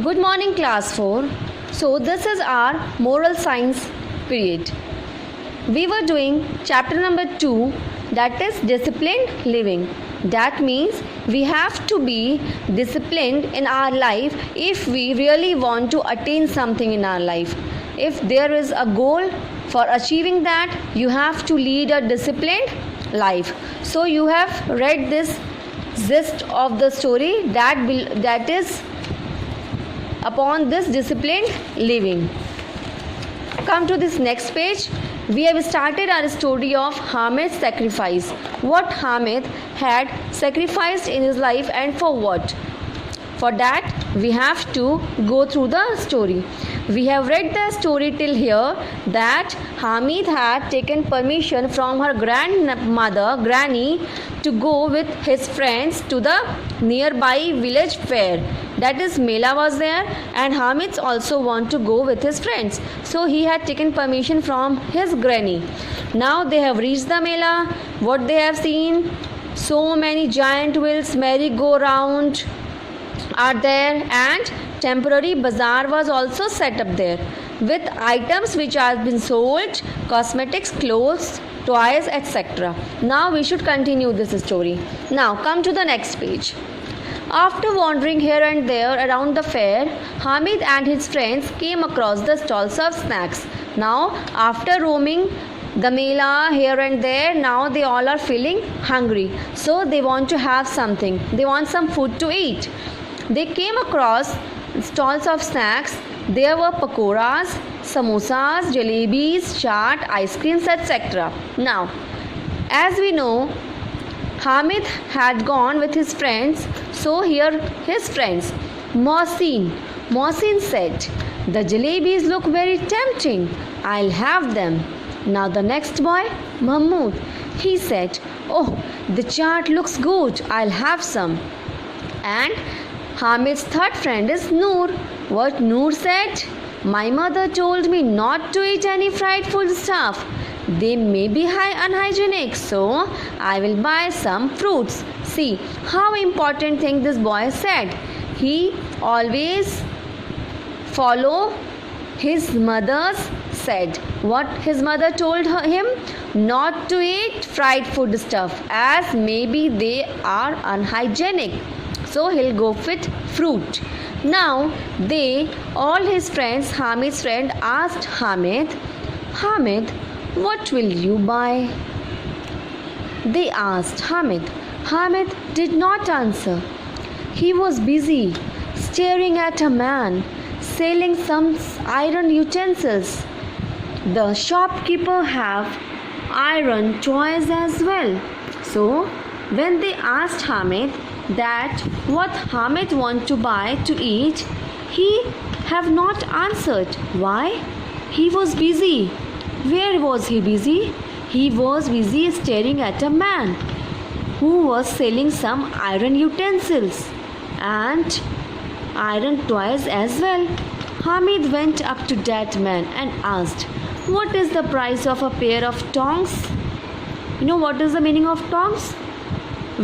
Good morning, class 4. So, this is our moral science period. We were doing chapter number 2, that is disciplined living. That means we have to be disciplined in our life if we really want to attain something in our life. If there is a goal for achieving that, you have to lead a disciplined life. So, you have read this gist of the story that is upon this disciplined living. Come to this next page. We have started our story of Hamid's sacrifice. What Hamid had sacrificed in his life and for what? For that, we have to go through the story. We have read the story till here that Hamid had taken permission from her grandmother, Granny, to go with his friends to the nearby village fair. That is, Mela was there, and Hamid also want to go with his friends. So he had taken permission from his granny. Now they have reached the Mela. What they have seen? So many giant wheels, merry-go-round are there, and temporary bazaar was also set up there with items which have been sold, cosmetics, clothes, toys, etc. Now we should continue this story. Now come to the next page. After wandering here and there around the fair, Hamid and his friends came across the stalls of snacks. Now, after roaming the Mela here and there, now they all are feeling hungry. So, they want to have something. They want some food to eat. They came across stalls of snacks. There were pakoras, samosas, jalebis, chaat, ice creams, etc. Now, as we know, Hamid had gone with his friends, so here his friends. Mohsin said, "The jalebis look very tempting. I'll have them." Now the next boy, Mahmood, he said, "Oh, the chaat looks good. I'll have some." And Hamid's third friend is Noor. What Noor said? "My mother told me not to eat any fried food stuff. They may be unhygienic, so I will buy some fruits." See how important thing this boy said. He always follow his mother's said. What his mother told him? Not to eat fried food stuff, as maybe they are unhygienic. So he'll go with fruit. Now all his friends, Hamid's friend asked Hamid, "What will you buy?" They asked Hamid. Hamid did not answer. He was busy staring at a man selling some iron utensils. The shopkeeper have iron toys as well. So when they asked Hamid that what Hamid want to buy to eat, he have not answered. Why? He was busy. Where was he busy? He was busy staring at a man who was selling some iron utensils and iron toys as well. Hamid went up to that man and asked, "What is the price of a pair of tongs?" You know what is the meaning of tongs?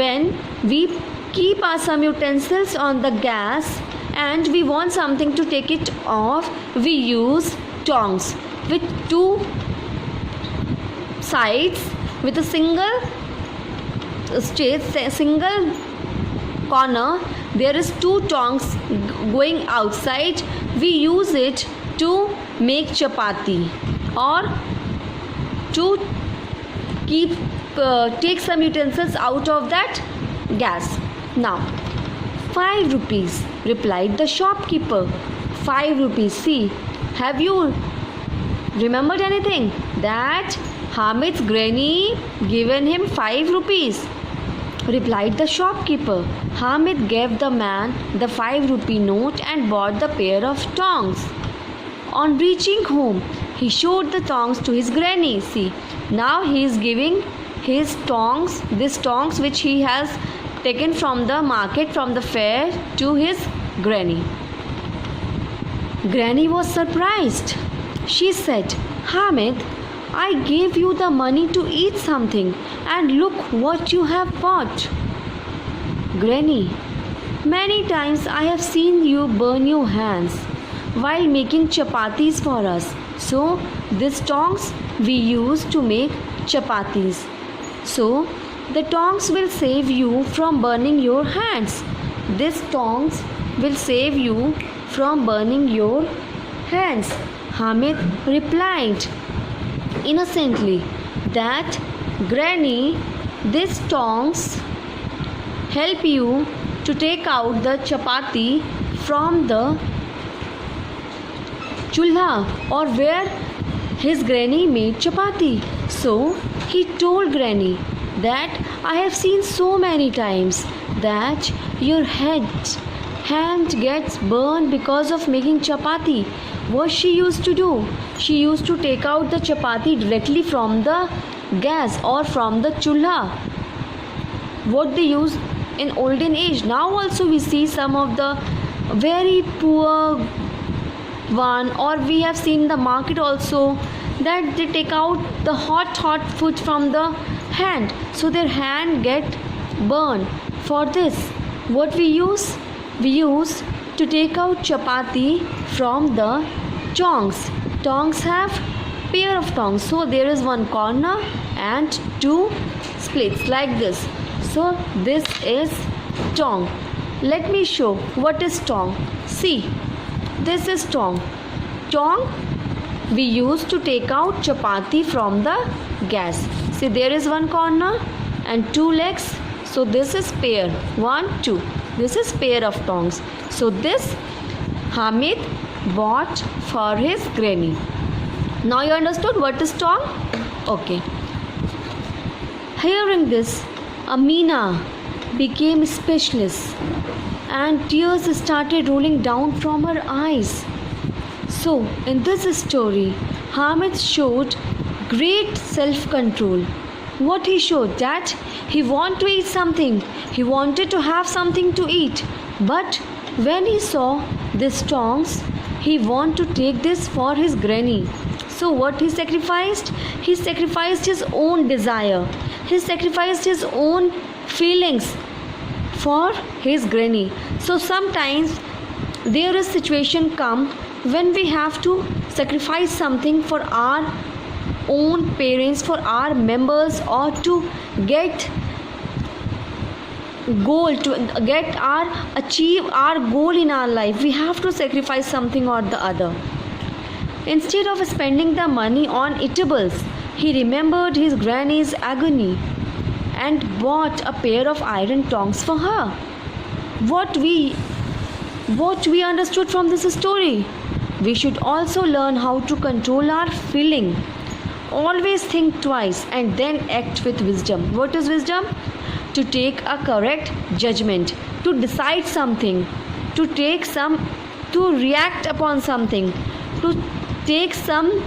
When we keep some utensils on the gas and we want something to take it off, we use tongs with two sides, with a single corner. There is two tongs going outside. We use it to make chapati or to take some utensils out of that gas. Now 5 rupees, replied the shopkeeper. 5 rupees. See, have you remembered anything? That Hamid's granny given him 5 rupees, replied the shopkeeper. Hamid gave the man the 5 rupee note and bought the pair of tongs. On reaching home, he showed the tongs to his granny. See, now he is giving his tongs, these tongs which he has taken from the market, from the fair, to his granny. Granny was surprised. She said, "Hamid, I gave you the money to eat something, and look what you have bought." Granny, Many times I have seen you burn your hands while making chapatis for us. So, these tongs we use to make chapatis. So, the tongs will save you from burning your hands. These tongs will save you from burning your hands. Hamid replied innocently that, Granny, these tongs help you to take out the chapati from the chulha or where his granny made chapati. So he told Granny that I have seen so many times that your hand gets burned because of making chapati. What she used to do? She used to take out the chapati directly from the gas or from the chulha. What they use in olden age. Now also we see some of the very poor one, or we have seen the market also that they take out the hot food from the hand, so their hand get burned. For this, what we use to take out chapati from the tongs. Tongs have pair of tongs, so there is one corner and two splits like this. So this is tong. Let me show what is tong. See, this is tong. Tong we use to take out chapati from the gas. See, there is one corner and two legs. So this is pair. 1, 2. This is pair of tongs. So this Hamid bought for his granny. Now you understood what is tong? Okay. Hearing this, Amina became speechless and tears started rolling down from her eyes. So, in this story, Hamid showed great self-control. What he showed? That he wanted to eat something. He wanted to have something to eat. But when he saw these tongs, he wanted to take this for his granny. So what he sacrificed? He sacrificed his own desire. He sacrificed his own feelings for his granny. So sometimes there is situation come when we have to sacrifice something for our own parents, for our members, or to get goal, to get our achieve our goal in our life. We have to sacrifice something or the other. Instead of spending the money on eatables, he remembered his granny's agony and bought a pair of iron tongs for her. What we understood from this story? We should also learn how to control our feeling. Always think twice and then act with wisdom. What is wisdom? To take a correct judgment, to decide something, to react upon something, to take some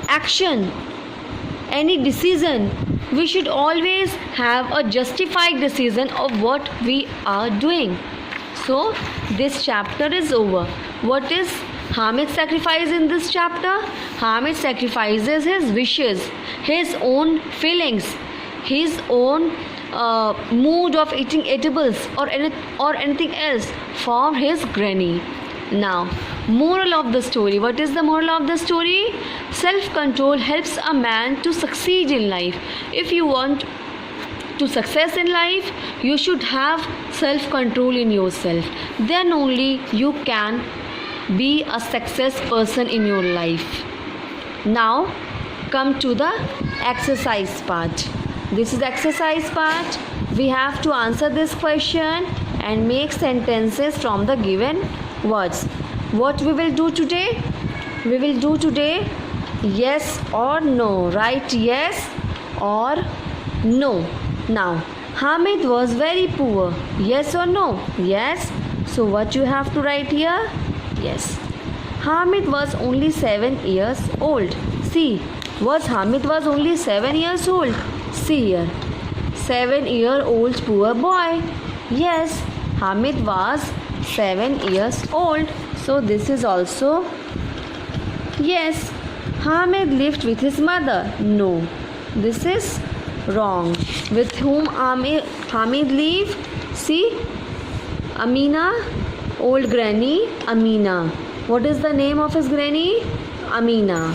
action, any decision. We should always have a justified decision of what we are doing. So this chapter is over. What is Hamid sacrifice in this chapter? Hamid sacrifices his wishes, his own feelings, his own mood of eating eatables or anything else for his granny. Now, moral of the story. What is the moral of the story? Self-control helps a man to succeed in life. If you want to success in life, you should have self-control in yourself. Then only you can be a success person in your life. Now, come to the exercise part. This is exercise part. We have to answer this question and make sentences from the given words. What we will do today? We will do today yes or no. Write yes or no. Now, Hamid was very poor. Yes or no? Yes. So what you have to write here? Yes. Hamid was only 7 years old. See, Hamid was only 7 years old. See here. 7-year-old poor boy. Yes, Hamid was 7 years old. So this is also yes. Hamid lived with his mother. No. This is Wrong. With whom Hamid live? See, Amina, old granny, Amina. What is the name of his granny? Amina.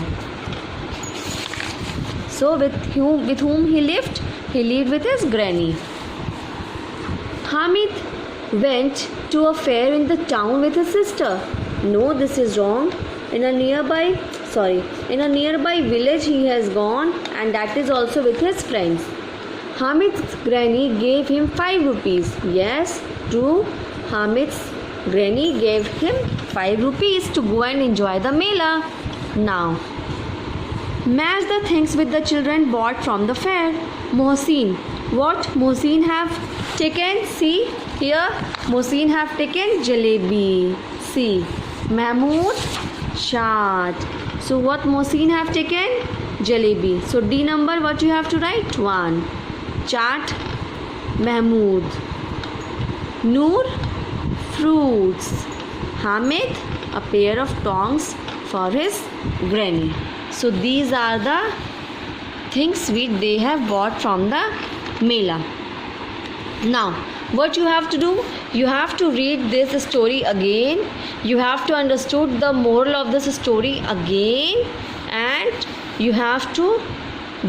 So with whom he lived? He lived with his granny. Hamid went to a fair in the town with his sister. No, this is wrong. In a nearby village he has gone, and that is also with his friends. Hamid's granny gave him 5 rupees. Yes, true. Hamid's granny gave him 5 rupees to go and enjoy the Mela. Now, match the things with the children bought from the fair. Mohsin. What Mohsin have taken? See here. Mohsin have taken jalebi. See. Mahmood, chaat. So what Mohsin have taken? Jalebi. So D number what you have to write? 1. Chaat, Mahmood. Noor, fruits. Hamid, a pair of tongs for his granny. So these are the things which they have bought from the Mela. Now what you have to do? You have to read this story again. You have to understood the moral of this story again, and you have to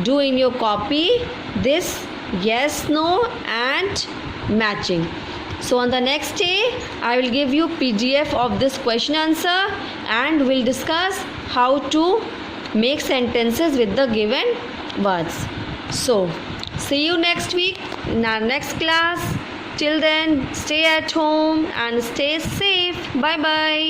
do in your copy this yes, no and matching. So on the next day I will give you PDF of this question answer, and we'll discuss how to make sentences with the given words. So see you next week in our next class. Till then, stay at home and stay safe. Bye bye.